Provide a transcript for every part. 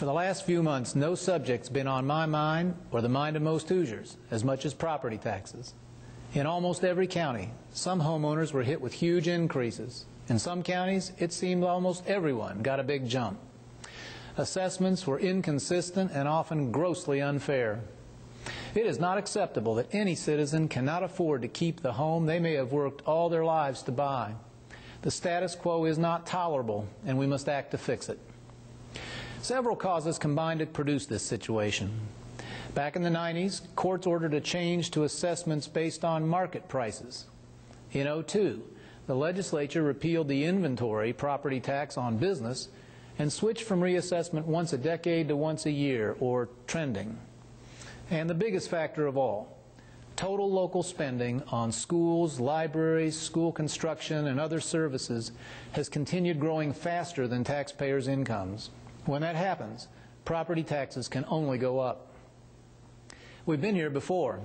For the last few months, no subject's been on my mind or the mind of most Hoosiers as much as property taxes. In almost every county, some homeowners were hit with huge increases. In some counties, it seemed almost everyone got a big jump. Assessments were inconsistent and often grossly unfair. It is not acceptable that any citizen cannot afford to keep the home they may have worked all their lives to buy. The status quo is not tolerable, and we must act to fix it. Several causes combined to produce this situation. Back in the 90s, courts ordered a change to assessments based on market prices. In 2002, the legislature repealed the inventory property tax on business and switched from reassessment once a decade to once a year, or trending. And the biggest factor of all, total local spending on schools, libraries, school construction, and other services has continued growing faster than taxpayers' incomes. When that happens, property taxes can only go up. We've been here before.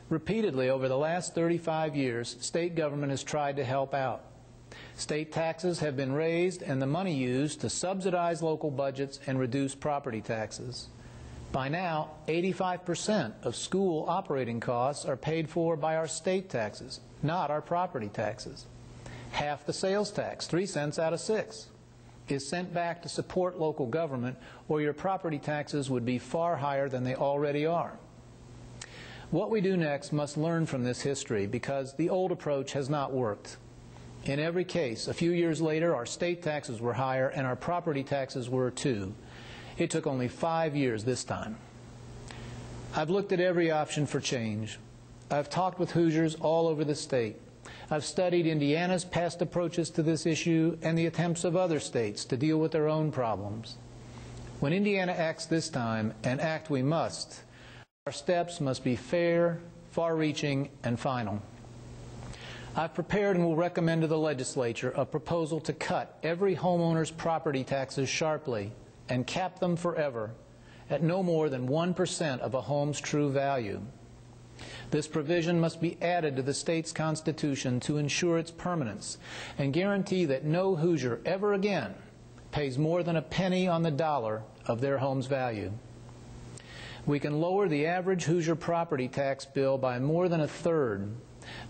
Repeatedly over the last 35 years, state government has tried to help out. State taxes have been raised and the money used to subsidize local budgets and reduce property taxes. By now, 85% of school operating costs are paid for by our state taxes, not our property taxes. Half the sales tax, 3 cents out of 6, is sent back to support local government, or your property taxes would be far higher than they already are. What we do next must learn from this history, because the old approach has not worked. In every case, a few years later, our state taxes were higher and our property taxes were too. It took only 5 years this time. I've looked at every option for change. I've talked with Hoosiers all over the state. I've studied Indiana's past approaches to this issue and the attempts of other states to deal with their own problems. When Indiana acts this time, and act we must, our steps must be fair, far-reaching, and final. I've prepared and will recommend to the legislature a proposal to cut every homeowner's property taxes sharply and cap them forever at no more than 1% of a home's true value. This provision must be added to the state's constitution to ensure its permanence and guarantee that no Hoosier ever again pays more than a penny on the dollar of their home's value. We can lower the average Hoosier property tax bill by more than 1/3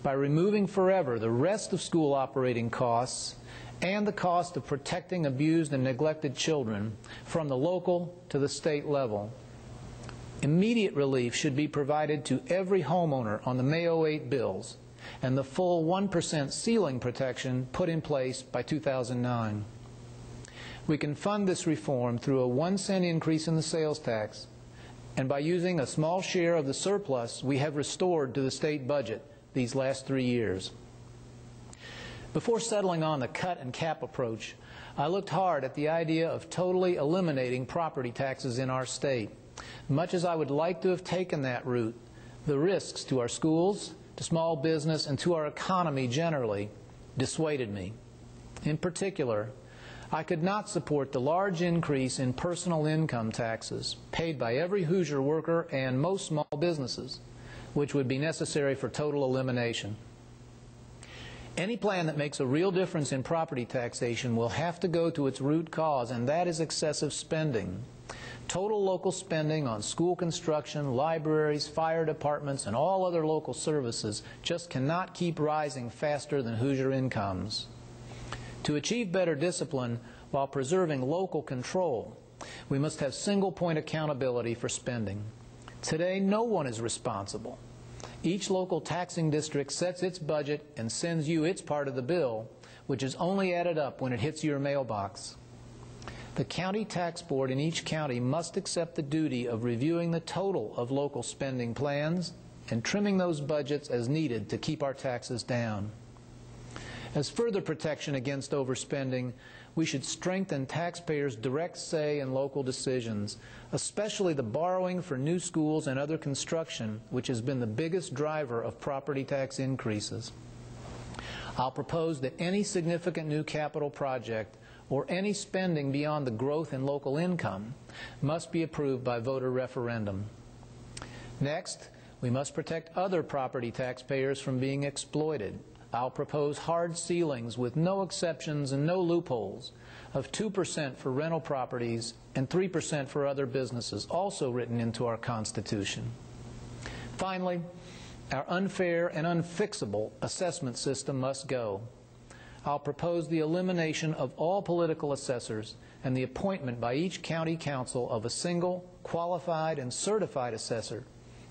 by removing forever the rest of school operating costs and the cost of protecting abused and neglected children from the local to the state level. Immediate relief should be provided to every homeowner on the May 2008 bills and the full 1% ceiling protection put in place by 2009. We can fund this reform through a 1-cent increase in the sales tax and by using a small share of the surplus we have restored to the state budget these last 3 years. Before settling on the cut and cap approach, I looked hard at the idea of totally eliminating property taxes in our state. Much as I would like to have taken that route, the risks to our schools, to small business, and to our economy generally dissuaded me. In particular, I could not support the large increase in personal income taxes paid by every Hoosier worker and most small businesses, which would be necessary for total elimination. Any plan that makes a real difference in property taxation will have to go to its root cause, and that is excessive spending. Total local spending on school construction, libraries, fire departments, and all other local services just cannot keep rising faster than Hoosier incomes. To achieve better discipline while preserving local control, we must have single-point accountability for spending. Today, no one is responsible. Each local taxing district sets its budget and sends you its part of the bill, which is only added up when it hits your mailbox. The county tax board in each county must accept the duty of reviewing the total of local spending plans and trimming those budgets as needed to keep our taxes down. As further protection against overspending, we should strengthen taxpayers' direct say in local decisions, especially the borrowing for new schools and other construction, which has been the biggest driver of property tax increases. I'll propose that any significant new capital project or any spending beyond the growth in local income must be approved by voter referendum. Next, we must protect other property taxpayers from being exploited. I'll propose hard ceilings with no exceptions and no loopholes of 2% for rental properties and 3% for other businesses, also written into our Constitution. Finally, our unfair and unfixable assessment system must go. I'll propose the elimination of all political assessors and the appointment by each county council of a single, qualified, and certified assessor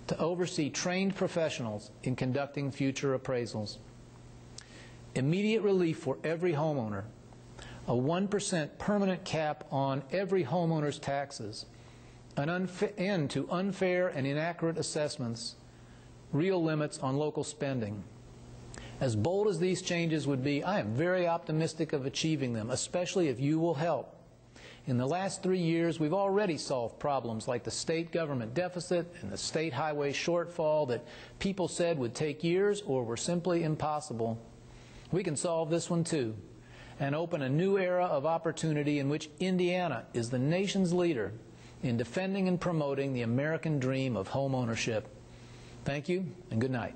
to oversee trained professionals in conducting future appraisals. Immediate relief for every homeowner, a 1% permanent cap on every homeowner's taxes, an end to unfair and inaccurate assessments, real limits on local spending. As bold as these changes would be, I am very optimistic of achieving them, especially if you will help. In the last 3 years, we've already solved problems like the state government deficit and the state highway shortfall that people said would take years or were simply impossible. We can solve this one too, and open a new era of opportunity in which Indiana is the nation's leader in defending and promoting the American dream of home ownership. Thank you, and good night.